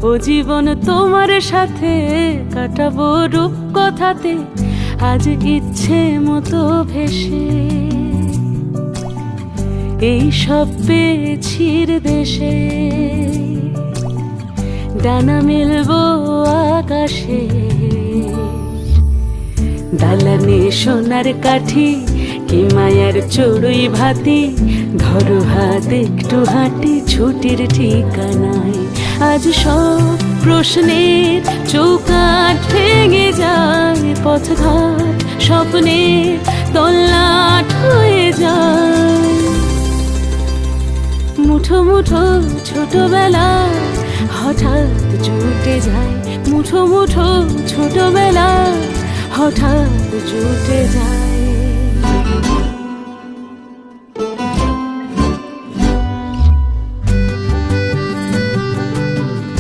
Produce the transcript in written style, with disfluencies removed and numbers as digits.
ও জীবন তোমার সাথে কাটাবো রূপকথাতে, আজ ইচ্ছে মতো ভেসে এই সব পেয়েছির দেশে। ডানা মেলবো আকাশে, দালানে সোনার কাঠি কি মায়ার চড়ুই ভাতি, ধরো হাত একটু হাঁটি ছুটির ঠিকানায়। আজ সব প্রশ্নের চৌকাঠ ভেঙে যায়, পথঘাট স্বপ্নের তল্লাট হয়ে যায়। মুঠো মুঠো ছোটবেলা হঠাৎ জুটে যায়, মুঠো মুঠো ছোটবেলা হঠাৎ জুটে যায়।